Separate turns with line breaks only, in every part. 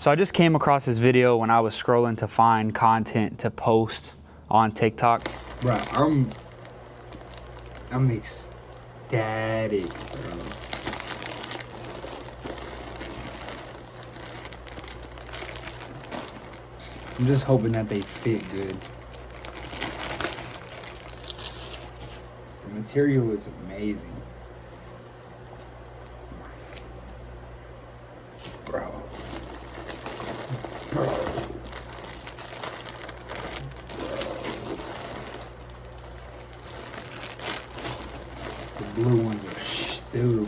So I just came across this video when I was scrolling to find content to post on TikTok.
Bro, I'm ecstatic, bro. I'm just hoping that they fit good. The material is amazing. Bro. The blue ones are stupid.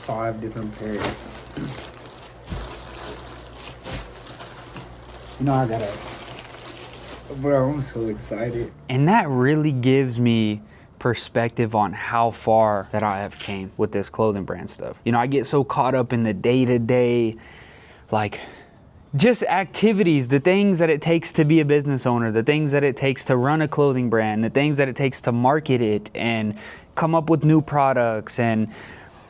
Five different pairs. You know, I gotta... Bro, I'm so excited.
And that really gives me perspective on how far that I have came with this clothing brand stuff. You know, I get so caught up in the day-to-day, like, just activities, the things that it takes to be a business owner, the things that it takes to run a clothing brand, the things that it takes to market it and come up with new products. And,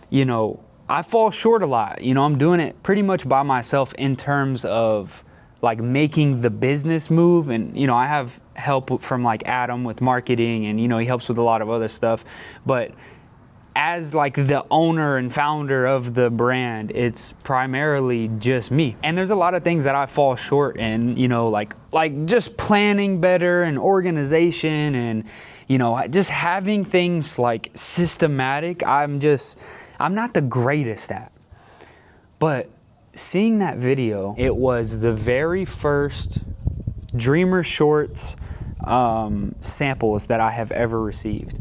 you know, I fall short a lot. You know, I'm doing it pretty much by myself in terms of like making the business move. And, you know, I have help from like Adam with marketing, and, you know, he helps with a lot of other stuff. But as like the owner and founder of the brand, it's primarily just me. And there's a lot of things that I fall short in, you know, like just planning better and organization and, you know, just having things like systematic. I'm not the greatest at. But seeing that video, it was the very first Dreamer Shorts samples that I have ever received.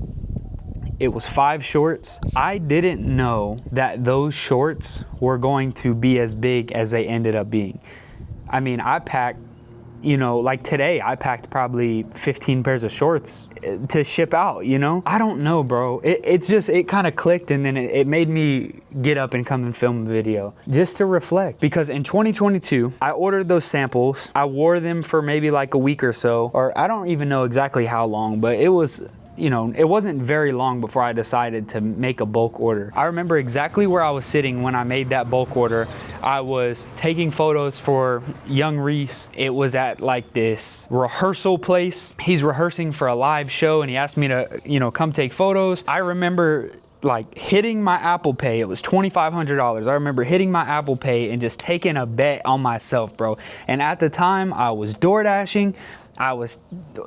It was 5 shorts. I didn't know that those shorts were going to be as big as they ended up being. I mean, I packed, you know, like today, I packed probably 15 pairs of shorts to ship out, you know? I don't know, bro. It kind of clicked, and then it made me get up and come and film a video just to reflect. Because in 2022, I ordered those samples. I wore them for maybe like a week or so, or I don't even know exactly how long, but it was, you know, it wasn't very long before I decided to make a bulk order. I remember exactly where I was sitting when I made that bulk order. I was taking photos for young Reese. It was at like this rehearsal place. He's rehearsing for a live show, and he asked me to, you know, come take photos. I remember like hitting my Apple Pay. It was $2,500. I remember hitting my Apple Pay and just taking a bet on myself, bro. And at the time, I was door dashing. I was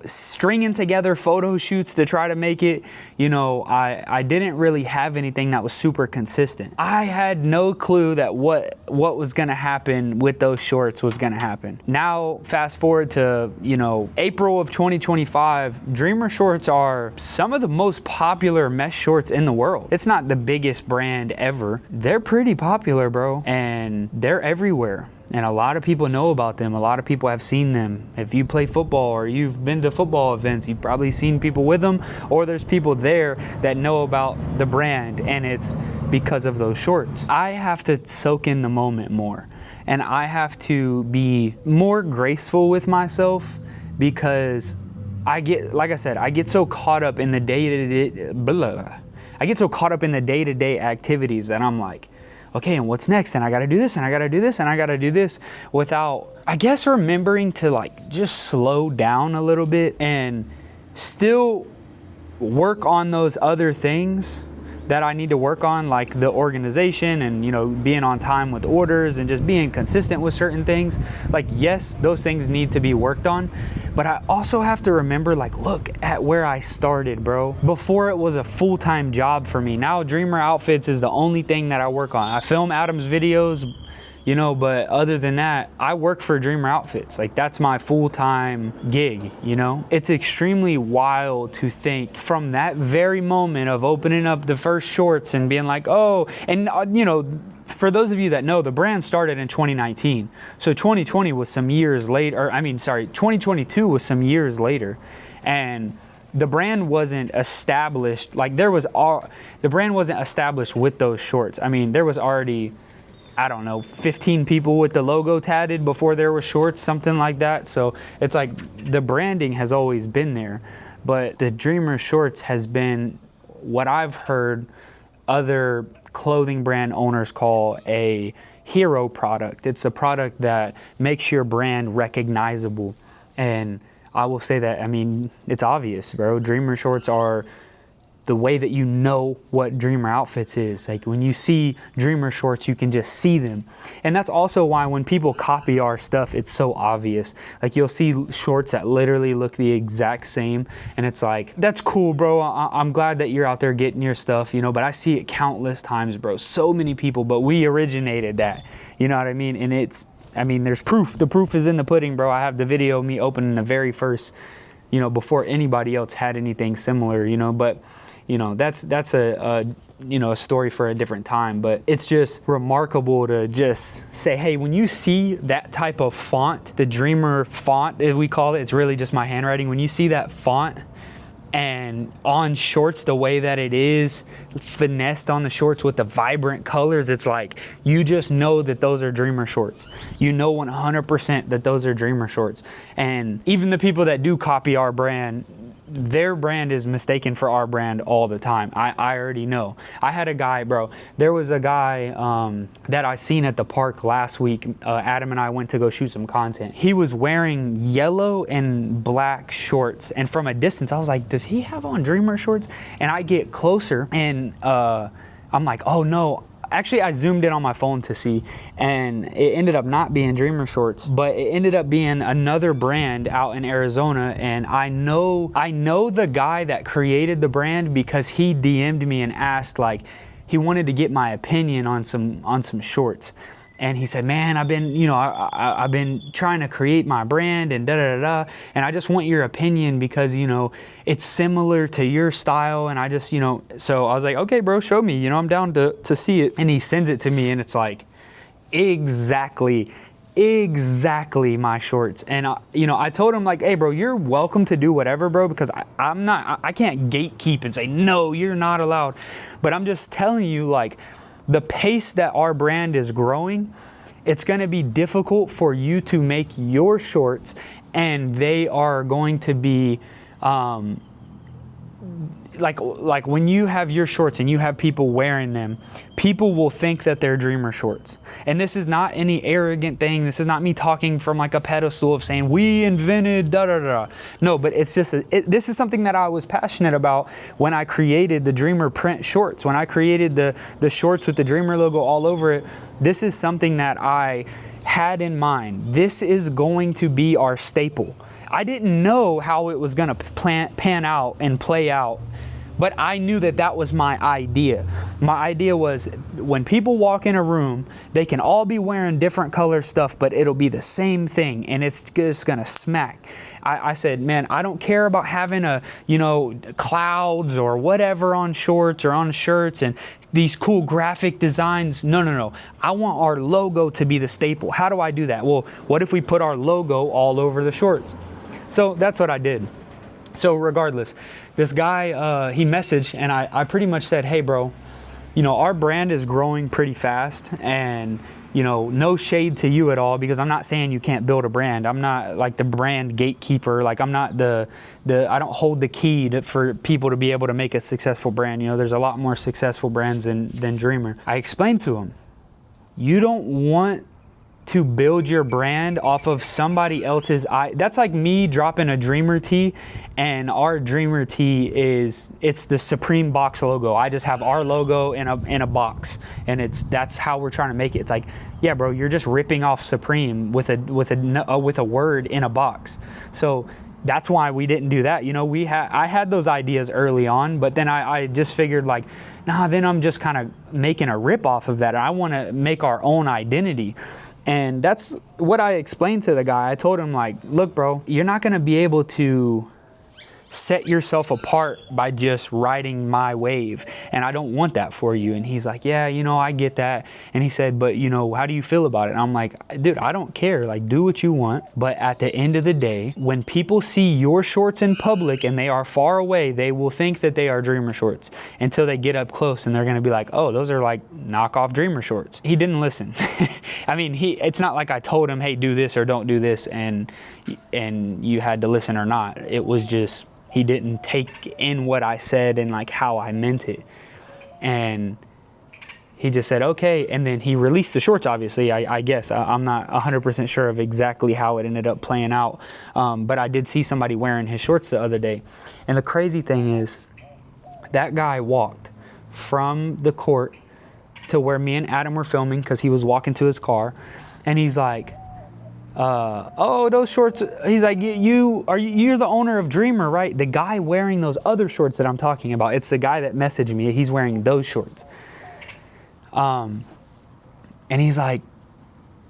stringing together photo shoots to try to make it. You know, I didn't really have anything that was super consistent. I had no clue that what was gonna happen with those shorts was gonna happen. Now, fast forward to, you know, April of 2025, Dreamer Shorts are some of the most popular mesh shorts in the world. It's not the biggest brand ever. They're pretty popular, bro, and they're everywhere. And a lot of people know about them. A lot of people have seen them. If you play football or you've been to football events, you've probably seen people with them, or there's people there that know about the brand, and it's because of those shorts. I have to soak in the moment more, and I have to be more graceful with myself, because I get, like I said, I get so caught up in the day-to-day activities that I'm like, okay, and what's next? And I gotta do this, and I gotta do this, and I gotta do this, without, I guess, remembering to like just slow down a little bit and still work on those other things that I need to work on, like the organization and, you know, being on time with orders and just being consistent with certain things. Like, yes, those things need to be worked on, but I also have to remember, like, look at where I started, bro. Before it was a full-time job for me. Now Dreamer Outfits is the only thing that I work on. I film Adam's videos, you know, but other than that, I work for Dreamer Outfits. Like, that's my full-time gig, you know? It's extremely wild to think from that very moment of opening up the first shorts and being like, oh, and you know, for those of you that know, the brand started in 2019. So 2020 was some years later, 2022 was some years later. And the brand wasn't established, like the brand wasn't established with those shorts. I mean, there was already, I don't know, 15 people with the logo tatted before there were shorts, something like that. So it's like the branding has always been there, but the Dreamer Shorts has been, what I've heard, other clothing brand owners call a hero product. It's a product that makes your brand recognizable. And I will say that, I mean, it's obvious, bro. Dreamer shorts are the way that you know what Dreamer Outfits is. Like when you see Dreamer shorts, you can just see them. And that's also why when people copy our stuff, it's so obvious. Like you'll see shorts that literally look the exact same. And it's like, that's cool, bro. I'm glad that you're out there getting your stuff, you know, but I see it countless times, bro. So many people, but we originated that, you know what I mean? And there's proof. The proof is in the pudding, bro. I have the video of me opening the very first, you know, before anybody else had anything similar, you know, but you know, that's a story for a different time. But it's just remarkable to just say, hey, when you see that type of font, the Dreamer font, we call it, it's really just my handwriting. When you see that font and on shorts, the way that it is finessed on the shorts with the vibrant colors, it's like, you just know that those are Dreamer shorts. You know 100% that those are Dreamer shorts. And even the people that do copy our brand, their brand is mistaken for our brand all the time. I already know. I had a guy, bro. There was a guy that I seen at the park last week. Adam and I went to go shoot some content. He was wearing yellow and black shorts. And from a distance, I was like, does he have on Dreamer shorts? And I get closer and I'm like, oh no. Actually, I zoomed in on my phone to see, and it ended up not being Dreamer shorts, but it ended up being another brand out in Arizona. And I know the guy that created the brand because he DM'd me and asked, like, he wanted to get my opinion on some shorts. And he said, man, I've been trying to create my brand and da-da-da-da. And I just want your opinion because, you know, it's similar to your style. And I just, you know, so I was like, okay, bro, show me, you know, I'm down to see it. And he sends it to me and it's like, exactly my shorts. And I told him like, hey bro, you're welcome to do whatever, bro, because I can't gatekeep and say, no, you're not allowed. But I'm just telling you, like, the pace that our brand is growing, it's going to be difficult for you to make your shorts, and they are going to be like when you have your shorts and you have people wearing them, people will think that they're Dreamer shorts. And this is not any arrogant thing. This is not me talking from like a pedestal of saying we invented da da da. No, but it's just this is something that I was passionate about when I created the Dreamer print shorts. When I created the shorts with the Dreamer logo all over it, this is something that I had in mind. This is going to be our staple. I didn't know how it was going to pan out and play out, but I knew that was my idea. My idea was when people walk in a room, they can all be wearing different color stuff, but it'll be the same thing, and it's just going to smack. I said, man, I don't care about having clouds or whatever on shorts or on shirts and these cool graphic designs. No. I want our logo to be the staple. How do I do that? Well, what if we put our logo all over the shorts? So that's what I did. So regardless, this guy, he messaged and I pretty much said, hey bro, you know, our brand is growing pretty fast, and you know, no shade to you at all, because I'm not saying you can't build a brand. I'm not like the brand gatekeeper. Like I'm not I don't hold the key for people to be able to make a successful brand. You know, there's a lot more successful brands than Dreamer. I explained to him, you don't want to build your brand off of somebody else's that's like me dropping a Dreamer tee, and our Dreamer tee it's the Supreme box logo. I just have our logo in a box, and that's how we're trying to make it. It's like, yeah bro, you're just ripping off Supreme with a word in a box. So that's why we didn't do that. You know, I had those ideas early on, but then I just figured like, nah, then I'm just kind of making a rip off of that. I want to make our own identity. And that's what I explained to the guy. I told him like, look, bro, you're not going to be able to set yourself apart by just riding my wave, and I don't want that for you. And he's like, yeah, you know, I get that. And he said, but you know, how do you feel about it? And I'm like, dude, I don't care. Like, do what you want. But at the end of the day, when people see your shorts in public and they are far away, they will think that they are Dreamer shorts until they get up close, and they're going to be like, oh, those are like knockoff Dreamer shorts. He didn't listen. I mean, it's not like I told him, hey, do this or don't do this, and you had to listen or not. It was just, he didn't take in what I said and like how I meant it. And he just said, okay. And then he released the shorts, obviously, I guess. I'm not 100% sure of exactly how it ended up playing out. But I did see somebody wearing his shorts the other day. And the crazy thing is, that guy walked from the court to where me and Adam were filming, because he was walking to his car. And he's like, oh, those shorts. He's like, you're the owner of Dreamer, right? The guy wearing those other shorts that I'm talking about. It's the guy that messaged me. He's wearing those shorts. And he's like,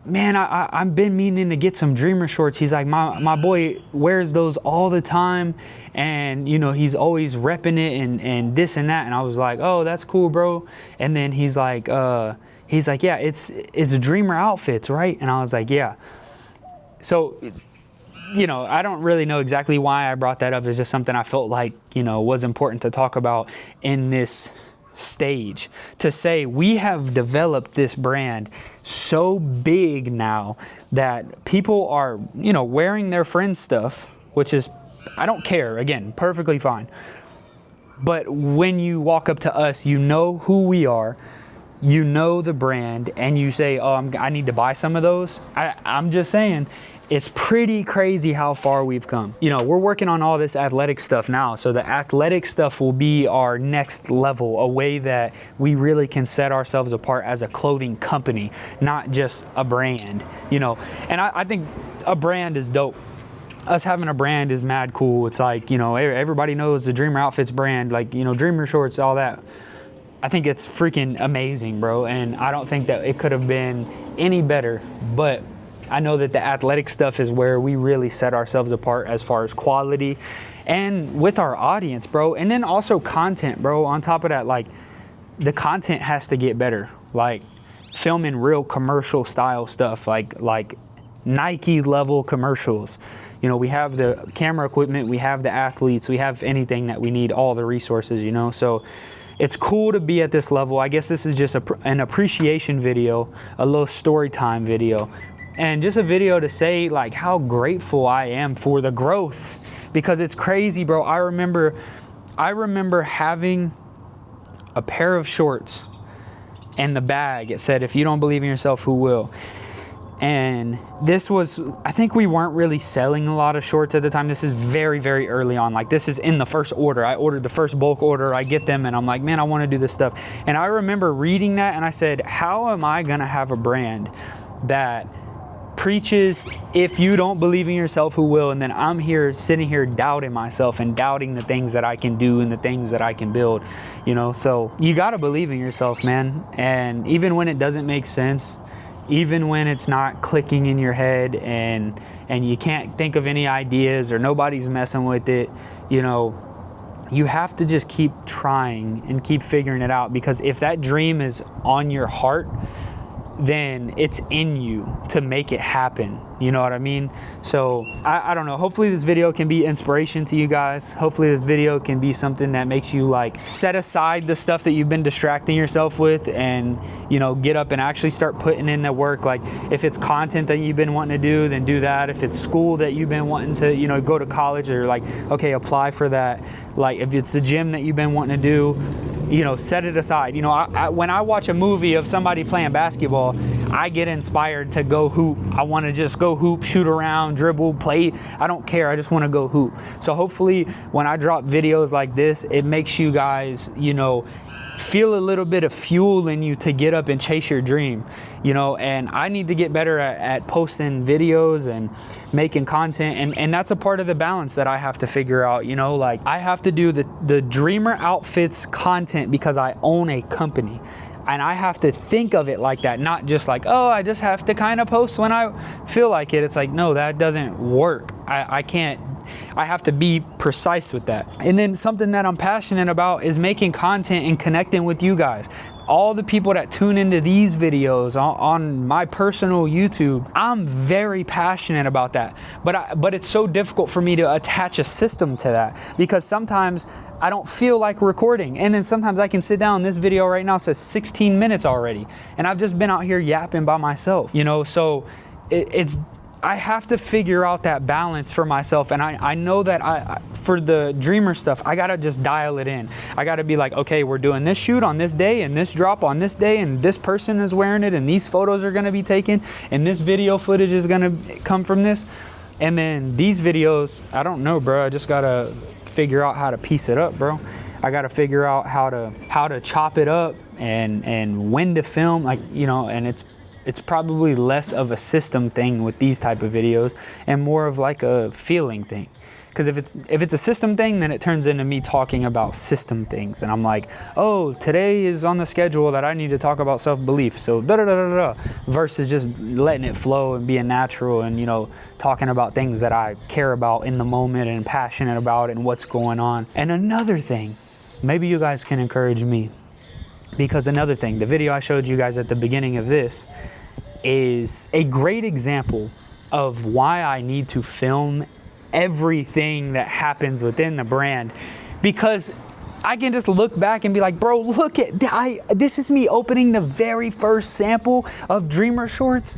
man, I've been meaning to get some Dreamer shorts. He's like, my boy wears those all the time. And, you know, he's always repping it and this and that. And I was like, oh, that's cool, bro. And then he's like, yeah, it's Dreamer outfits, right? And I was like, yeah. So, you know, I don't really know exactly why I brought that up. It's just something I felt like, you know, was important to talk about in this stage, to say we have developed this brand so big now that people are, you know, wearing their friends' stuff, which is, I don't care, again, perfectly fine. But when you walk up to us, you know who we are, you know the brand, and you say, oh, I need to buy some of those. I'm just saying, it's pretty crazy how far we've come. You know, we're working on all this athletic stuff now. So the athletic stuff will be our next level, a way that we really can set ourselves apart as a clothing company, not just a brand, you know. And I think a brand is dope. Us having a brand is mad cool. It's like, you know, everybody knows the Dreamer Outfits brand, like, you know, Dreamer shorts, all that. I think it's freaking amazing, bro. And I don't think that it could have been any better, but I know that the athletic stuff is where we really set ourselves apart as far as quality and with our audience, bro. And then also content, bro. On top of that, like, the content has to get better. Like, filming real commercial style stuff, like Nike level commercials. You know, we have the camera equipment, we have the athletes, we have anything that we need, all the resources, you know. So it's cool to be at this level. I guess this is just an appreciation video, a little story time video. And just a video to say, like, how grateful I am for the growth, because it's crazy, bro. I remember having a pair of shorts and the bag. It said, if you don't believe in yourself, who will? And this was, I think we weren't really selling a lot of shorts at the time. This is very, very early on. Like, this is in the first order. I ordered the first bulk order. I get them and I'm like, man, I want to do this stuff. And I remember reading that and I said, how am I going to have a brand that preaches, if you don't believe in yourself, who will? And then I'm here sitting here doubting myself and doubting the things that I can do and the things that I can build, you know. So you got to believe in yourself, man. And even when it doesn't make sense, even when it's not clicking in your head and you can't think of any ideas or nobody's messing with it, you know, you have to just keep trying and keep figuring it out, because if that dream is on your heart, then it's in you to make it happen. You know what I mean? So I don't know. Hopefully this video can be inspiration to you guys. Hopefully this video can be something that makes you, like, set aside the stuff that you've been distracting yourself with and, you know, get up and actually start putting in the work. Like, if it's content that you've been wanting to do, then do that. If it's school that you've been wanting to, you know, go to college, or like, okay, apply for that. Like, if it's the gym that you've been wanting to do, you know, set it aside. You know, when I watch a movie of somebody playing basketball, I get inspired to go hoop. I want to just go hoop, shoot around, dribble, play. I don't care. I just want to go hoop. So hopefully when I drop videos like this, it makes you guys, you know, feel a little bit of fuel in you to get up and chase your dream, you know. And I need to get better at posting videos and making content, and that's a part of the balance that I have to figure out, you know. Like, I have to do the Dreamer Outfits content because I own a company, and I have to think of it like that, not just like, oh, I just have to kind of post when I feel like it. It's like, no, that doesn't work. I can't. I have to be precise with that. And then something that I'm passionate about is making content and connecting with you guys. All the people that tune into these videos on my personal YouTube, I'm very passionate about that. But it's so difficult for me to attach a system to that, because sometimes I don't feel like recording. And then sometimes I can sit down, this video right now says 16 minutes already. And I've just been out here yapping by myself, you know. So I have to figure out that balance for myself. And I know that for the Dreamer stuff, I got to just dial it in. I got to be like, okay, we're doing this shoot on this day and this drop on this day, and this person is wearing it, and these photos are going to be taken, and this video footage is going to come from this. And then these videos, I don't know, bro. I just got to figure out how to piece it up, bro. I got to figure out how to chop it up and when to film, like, you know, and it's probably less of a system thing with these type of videos and more of like a feeling thing. Because if it's a system thing, then it turns into me talking about system things, and I'm like, oh, today is on the schedule that I need to talk about self-belief, so da da da da da, versus just letting it flow and being natural and, you know, talking about things that I care about in the moment and passionate about and what's going on. And another thing, maybe you guys can encourage me, because another thing, the video I showed you guys at the beginning of this is a great example of why I need to film everything that happens within the brand, because I can just look back and be like, bro, look at this is me opening the very first sample of Dreamer shorts.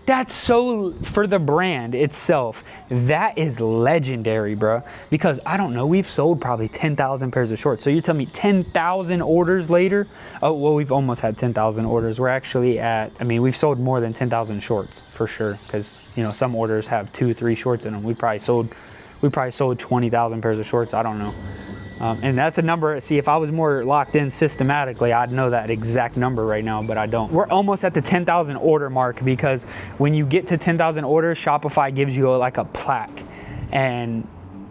That's so, for the brand itself, that is legendary, bro. Because I don't know, we've sold probably 10,000 pairs of shorts. So you're telling me 10,000 orders later? Oh, well, we've almost had 10,000 orders. We're actually at, I mean, we've sold more than 10,000 shorts for sure. Because, you know, some orders have 2-3 shorts in them. We probably sold 20,000 pairs of shorts. I don't know. And that's a number, see, if I was more locked in systematically, I'd know that exact number right now, but I don't. We're almost at the 10,000 order mark, because when you get to 10,000 orders, Shopify gives you like a plaque. And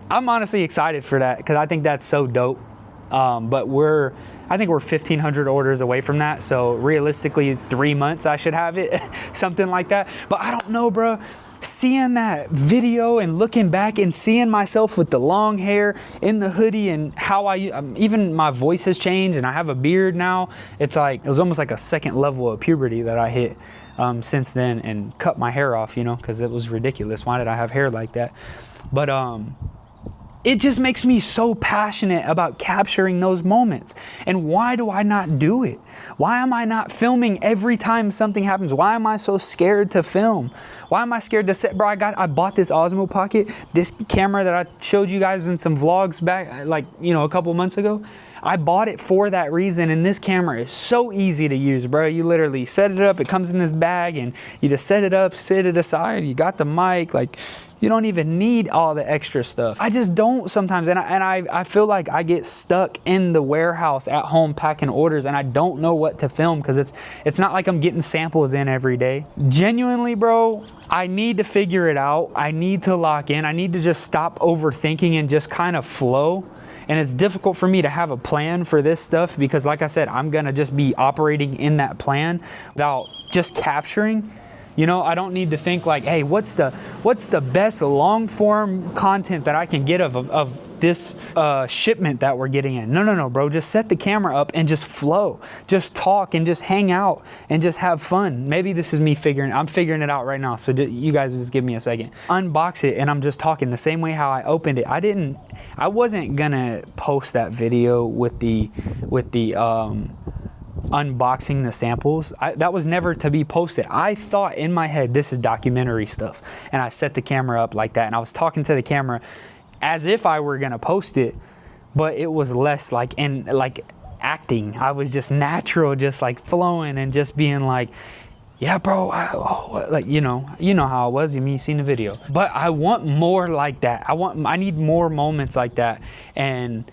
I'm honestly excited for that, because I think that's so dope. But I think we're 1,500 orders away from that. So realistically, 3 months I should have it, something like that. But I don't know, bro. Seeing that video and looking back and seeing myself with the long hair in the hoodie, and how even my voice has changed and I have a beard now. It's like, it was almost like a second level of puberty that I hit since then, and cut my hair off, you know, because it was ridiculous. Why did I have hair like that? But it just makes me so passionate about capturing those moments. And why do I not do it? Why am I not filming every time something happens? Why am I so scared to film? Why am I scared to set, bro? I bought this Osmo Pocket, this camera that I showed you guys in some vlogs back, like, you know, a couple months ago. I bought it for that reason, and this camera is so easy to use, bro. You literally set it up, it comes in this bag, and you just set it up, sit it aside, you got the mic, like, you don't even need all the extra stuff. I just don't sometimes, and I feel like I get stuck in the warehouse at home packing orders, and I don't know what to film, because it's not like I'm getting samples in every day. Genuinely, bro, I need to figure it out. I need to lock in. I need to just stop overthinking and just kind of flow. And it's difficult for me to have a plan for this stuff, because like I said, I'm gonna just be operating in that plan without just capturing. You know, I don't need to think like, hey, what's the best long form content that I can get of this shipment that we're getting in? No, bro. Just set the camera up and just flow. Just talk and just hang out and just have fun. Maybe this is me I'm figuring it out right now. So you guys just give me a second. Unbox it, and I'm just talking the same way how I opened it. I wasn't gonna post that video with the unboxing the samples. That was never to be posted. I thought in my head, this is documentary stuff. And I set the camera up like that, and I was talking to the camera as if I were gonna post it, but it was less like acting. I was just natural, just like flowing and just being like, yeah, bro, like, you know how it was. You seen the video. But I want more like that. I need more moments like that. And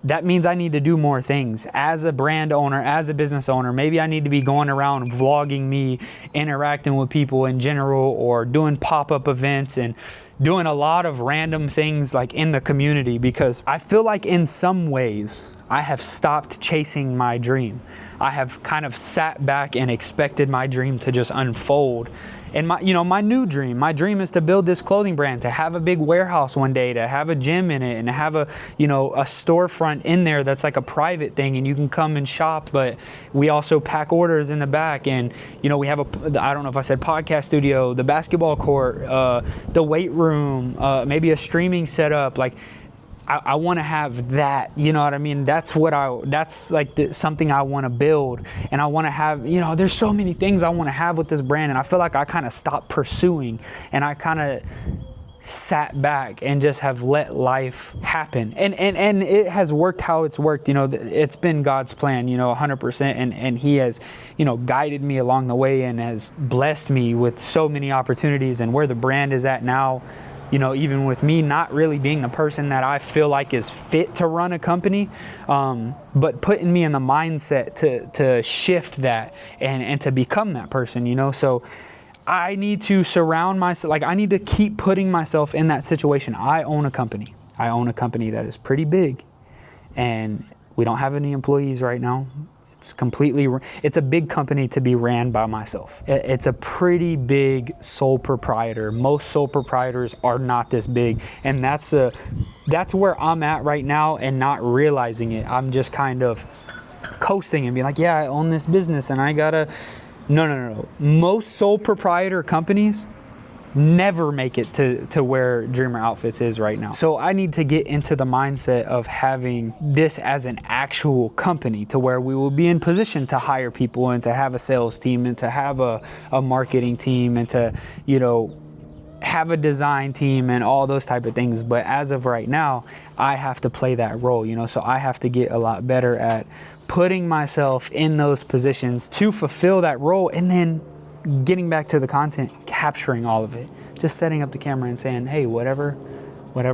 that means I need to do more things as a brand owner, as a business owner. Maybe I need to be going around vlogging me, interacting with people in general, or doing pop-up events and doing a lot of random things like in the community, because I feel like in some ways I have stopped chasing my dream. I have kind of sat back and expected my dream to just unfold. And my new dream, my dream is to build this clothing brand, to have a big warehouse one day, to have a gym in it, and to have a storefront in there that's like a private thing, and you can come and shop. But we also pack orders in the back, and we have I don't know if I said podcast studio, the basketball court, the weight room, maybe a streaming setup. Like, I want to have that, you know what I mean? That's like something I want to build. And I want to have, you know, there's so many things I want to have with this brand. And I feel like I kind of stopped pursuing, and I kind of sat back and just have let life happen. And it has worked how it's worked. You know, it's been God's plan, you know, 100%. And he has, you know, guided me along the way and has blessed me with so many opportunities, and where the brand is at now. You know, even with me not really being the person that I feel like is fit to run a company, but putting me in the mindset to shift that and to become that person, you know. So I need to surround myself, like I need to keep putting myself in that situation. I own a company. I own a company that is pretty big, and we don't have any employees right now. It's a big company to be ran by myself. It's a pretty big sole proprietor. Most sole proprietors are not this big. And that's where I'm at right now, and not realizing it. I'm just kind of coasting and being like, yeah, I own this business and I gotta, no. Most sole proprietor companies never make it to where Dreamer Outfits is right now. So I need to get into the mindset of having this as an actual company, to where we will be in position to hire people and to have a sales team and to have a marketing team and to, you know, have a design team and all those type of things. But as of right now, I have to play that role, you know, so I have to get a lot better at putting myself in those positions to fulfill that role, and then getting back to the content, capturing all of it, just setting up the camera and saying, hey, whatever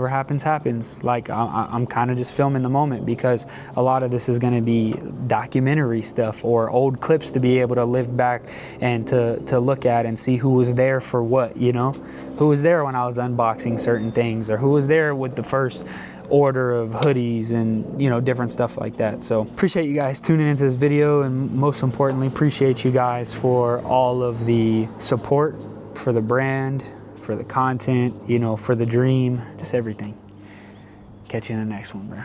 happens. Like I'm kind of just filming the moment, because a lot of this is going to be documentary stuff or old clips to be able to live back and to look at and see who was there for what, you know, who was there when I was unboxing certain things, or who was there with the first order of hoodies and, you know, different stuff like that. So appreciate you guys tuning into this video, and most importantly, appreciate you guys for all of the support for the brand, for the content, you know, for the dream, just everything. Catch you in the next one, bro.